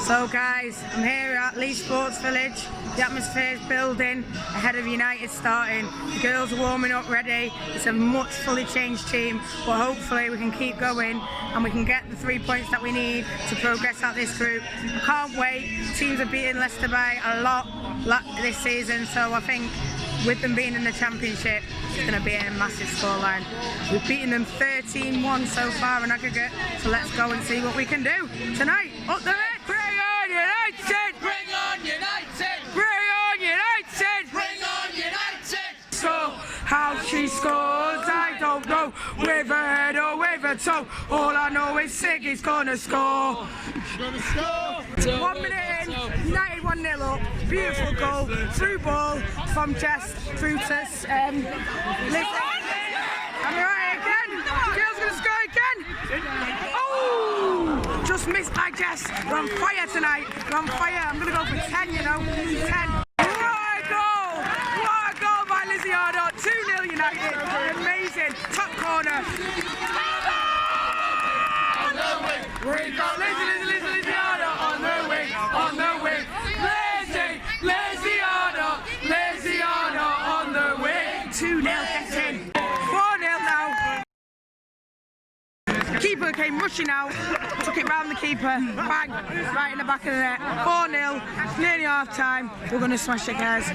So guys, I'm here at Leeds Sports Village. The atmosphere is building ahead of United starting. The girls are warming up ready. It's a much fully changed team, but hopefully we can keep going and we can get the 3 points that we need to progress out this group. I can't wait. Teams are beating Leicester by a lot this season, so I think with them being in the Championship, it's going to be a massive scoreline. We've beaten them 13-1 so far in aggregate, so let's go and see what we can do tonight. Up the red! Bring on United! Bring on United! Bring on United! Bring on United! So, how she scores, I don't know, with her head or with her toe. All I know is Siggy's gonna score. She's gonna score! 1 minute in, United 1-0 up. Beautiful goal, through ball from Jess through to Lizzie. And we're right again. Girl's gonna score again. Oh! Just missed by Jess. We're on fire tonight. We're on fire. I'm gonna go for 10, you know. 10. What a goal! What a goal by Lizzie Ardo. 2-0 United. Amazing. Top corner. We got Lizzie Ardo on the wing. On the wing. Lizzie Ardo on the wing. 2-0 gets in. 4-0 now. Keeper came rushing out, took it round the keeper, bang, right in the back of the net. 4-0, nearly half time. We're going to smash it, guys.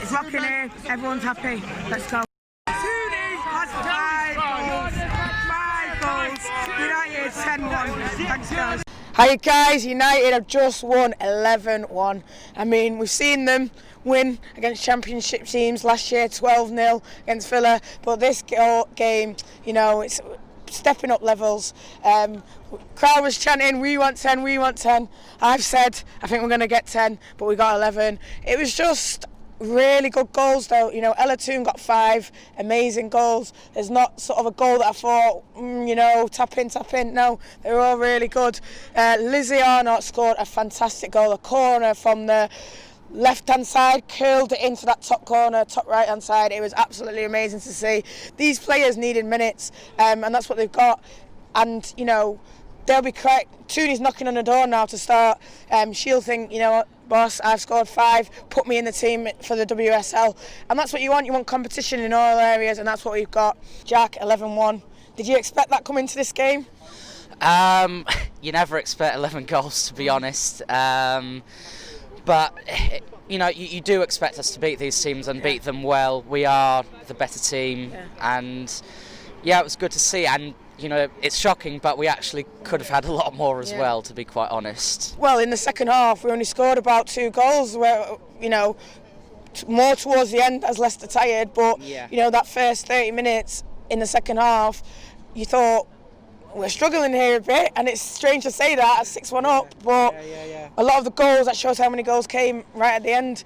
It's rocking here, everyone's happy. Let's go. Toone has 5 goals. United 10-1. Thanks, guys. Hi guys, United have just won 11-1. I mean, we've seen them win against Championship teams last year, 12-0 against Villa, but this game, you know, it's stepping up levels. Crowd was chanting, we want 10, we want 10. I've said, I think we're going to get 10, but we got 11. It was just really good goals though. You know, Toone got 5 amazing goals. There's not sort of a goal that I thought, you know, tap in. No, they were all really good. Lizzie Arnott scored a fantastic goal, a corner from the left-hand side, curled it into that top corner, top right-hand side. It was absolutely amazing to see. These players needed minutes, and that's what they've got. And, you know, they'll be correct. Toone's knocking on the door now to start. She'll think, you know what, boss, I've scored 5, put me in the team for the WSL. And that's what you want. You want competition in all areas, and that's what we've got. Jack, 11-1. Did you expect that coming into this game? You never expect 11 goals, to be honest. But, you know, you do expect us to beat these teams and beat them well. We are the better team, and yeah, it was good to see. And, you know, it's shocking, but we actually could have had a lot more as well, to be quite honest. Well, in the second half, we only scored about 2 goals, where, you know, more towards the end as Leicester tired, but, you know, that first 30 minutes in the second half, you thought, we're struggling here a bit, and it's strange to say that at 6-1 up, but a lot of the goals, that shows how many goals came right at the end.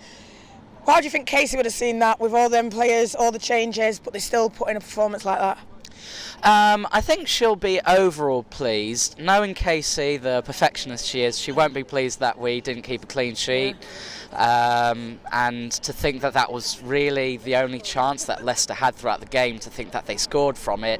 How do you think Casey would have seen that with all them players, all the changes, but they still put in a performance like that? I think she'll be overall pleased. Knowing Casey, the perfectionist she is, she won't be pleased that we didn't keep a clean sheet. And to think that that was really the only chance that Leicester had throughout the game, to think that they scored from it.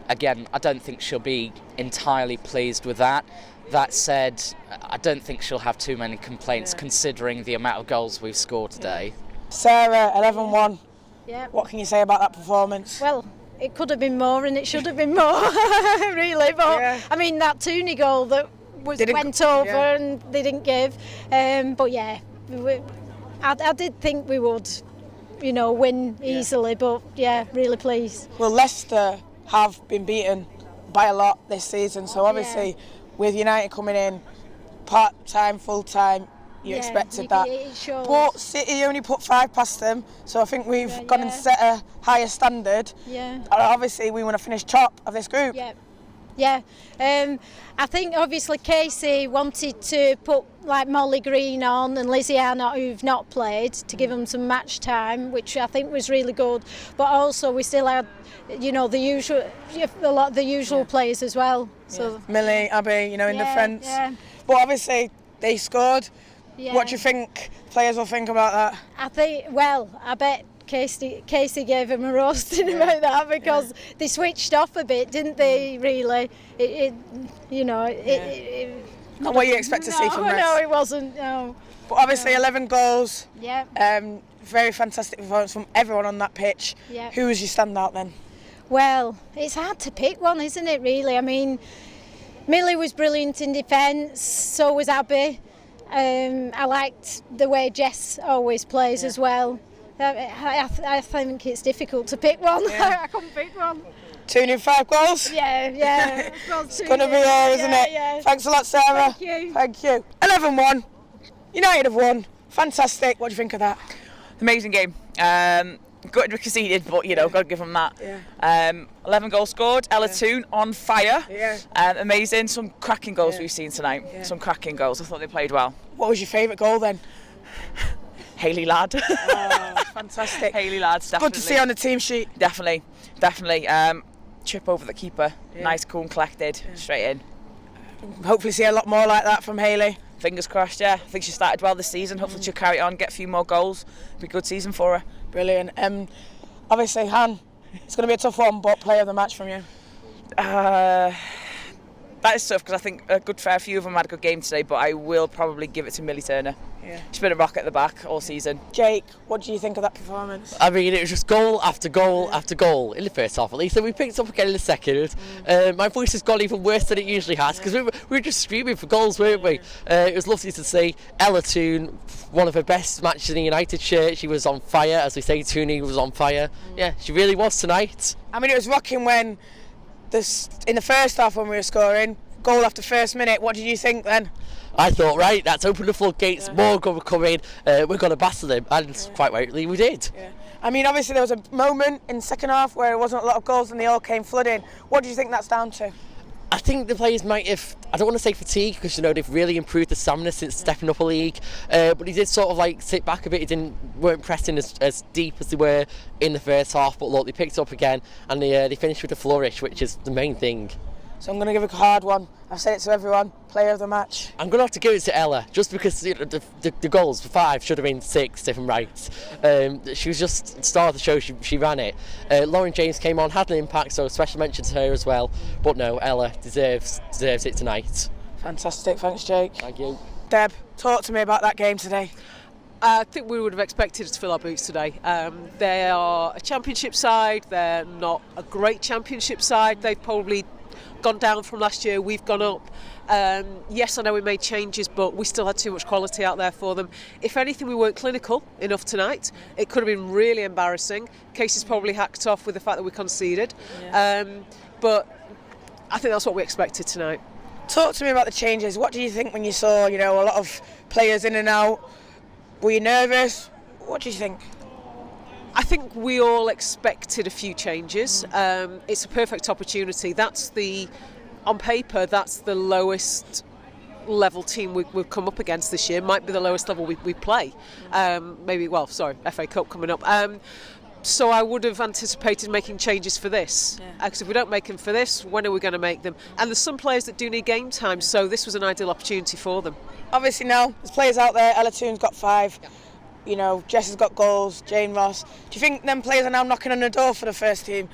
Again, I don't think she'll be entirely pleased with that. That said, I don't think she'll have too many complaints considering the amount of goals we've scored today. Sarah, 11-1. Yeah. What can you say about that performance? Well, it could have been more and it should have been more, really. But I mean, that Toone goal that went over and they didn't give. But yeah, I did think we would, you know, win easily. But yeah, really pleased. Well, Leicester have been beaten by a lot this season, so obviously with United coming in part-time, full-time, you expected that. But City only put 5 past them, so I think we've gone and set a higher standard. And obviously we want to finish top of this group. I think obviously Casey wanted to put like Molly Green on and Lizzie Arnott, who've not played, to give them some match time, which I think was really good. But also we still had, you know, a lot of the usual players as well. So Millie, Abby, you know, in defence. But obviously they scored. What do you think players will think about that? I bet Casey gave him a roasting about that, because they switched off a bit, didn't they, really? Not what you expect to see from Reds. No, it wasn't, no. But obviously 11 goals. Yeah. Very fantastic performance from everyone on that pitch. Yeah. Who was your standout then? Well, it's hard to pick one, isn't it, really? I mean, Millie was brilliant in defence, so was Abby. I liked the way Jess always plays as well. I think it's difficult to pick one. I couldn't pick one. Toone, 5 goals? Yeah. It's going to be there, isn't it? Yeah. Thanks a lot, Sarah. Thank you. 11-1. United have won. Fantastic. What do you think of that? Amazing game. Good we conceded, but got to give them that. Yeah. 11 goals scored. Ella Toone on fire. Yeah. Amazing. Some cracking goals we've seen tonight. Yeah. Some cracking goals. I thought they played well. What was your favourite goal then? Hayley Ladd. Oh, fantastic. Hayley Ladd, definitely. Good to see on the team sheet. Definitely. Chip over the keeper. Yeah. Nice, cool and collected. Yeah. Straight in. Hopefully see a lot more like that from Hayley. Fingers crossed, yeah. I think she started well this season. Hopefully she'll carry on, get a few more goals. Be a good season for her. Brilliant. Obviously, Han, it's going to be a tough one, but player of the match from you? That is tough, because I think a good fair few of them had a good game today, but I will probably give it to Millie Turner. Yeah. She's been a rock at the back all season. Jake, what do you think of that performance? I mean, it was just goal after goal after goal in the first half at least, and we picked up again in the second. My voice has gone even worse than it usually has, because we were just screaming for goals, weren't we? It was lovely to see Ella Toone, one of her best matches in the United shirt. She was on fire, as we say, Toone was on fire. Yeah, she really was tonight. I mean, it was rocking when in the first half when we were scoring, goal after first minute. What did you think then? I thought, right, that's opened the floodgates, more going to come in, we're going to batter them, and quite rightly we did. Yeah. I mean, obviously there was a moment in the second half where there wasn't a lot of goals and they all came flooding. What do you think that's down to? I think the players might have, I don't want to say fatigue, because they've really improved the stamina since stepping up a league, but he did sort of sit back a bit. Weren't pressing as deep as they were in the first half, but look, they picked up again, and they finished with a flourish, which is the main thing. So I'm going to give a hard one. I've said it to everyone. Player of the match. I'm going to have to give it to Ella, just because the goals for 5 should have been 6, if I'm right. She was just star of the show. She ran it. Lauren James came on, had an impact, so a special mention to her as well. But no, Ella deserves it tonight. Fantastic. Thanks, Jake. Thank you. Deb, talk to me about that game today. I think we would have expected to fill our boots today. They are a championship side. They're not a great championship side. They've probably gone down from last year, we've gone up. Yes, I know we made changes, but we still had too much quality out there for them. If anything, we weren't clinical enough tonight. It could have been really embarrassing. Casey's probably hacked off with the fact that we conceded. But I think that's what we expected tonight. Talk to me about the changes. What do you think when you saw, a lot of players in and out? Were you nervous? What do you think? I think we all expected a few changes. It's a perfect opportunity. On paper, that's the lowest level team we've come up against this year. Might be the lowest level we play. FA Cup coming up. So I would have anticipated making changes for this. Because if we don't make them for this, when are we going to make them? And there's some players that do need game time, so this was an ideal opportunity for them. Obviously now, there's players out there. Ella Toone's got 5. Jess has got goals, Jane Ross. Do you think them players are now knocking on the door for the first team,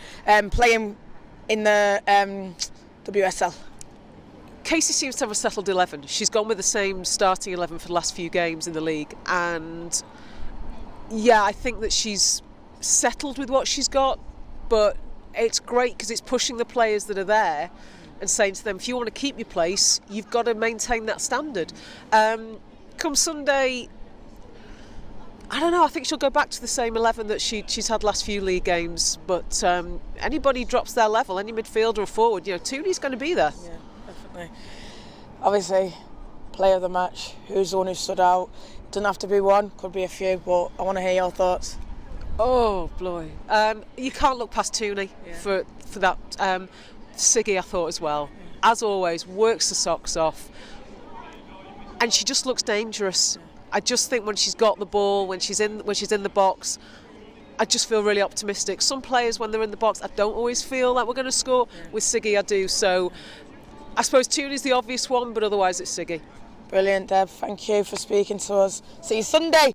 playing in the WSL? Casey seems to have a settled 11. She's gone with the same starting 11 for the last few games in the league, and I think that she's settled with what she's got, but it's great because it's pushing the players that are there and saying to them, if you want to keep your place, you've got to maintain that standard. Come Sunday, I don't know, I think she'll go back to the same 11 that she's had last few league games, but anybody drops their level, any midfielder or forward, Toone's going to be there. Yeah, definitely. Obviously, player of the match, who's the one who stood out? Doesn't have to be one, could be a few, but I want to hear your thoughts. Oh, boy. You can't look past Toone for that. Siggy, I thought as well. As always, works the socks off. And she just looks dangerous. I just think when she's got the ball, when she's in the box, I just feel really optimistic. Some players, when they're in the box, I don't always feel like we're going to score. With Siggy, I do. So I suppose Toone is the obvious one, but otherwise it's Siggy. Brilliant, Deb. Thank you for speaking to us. See you Sunday.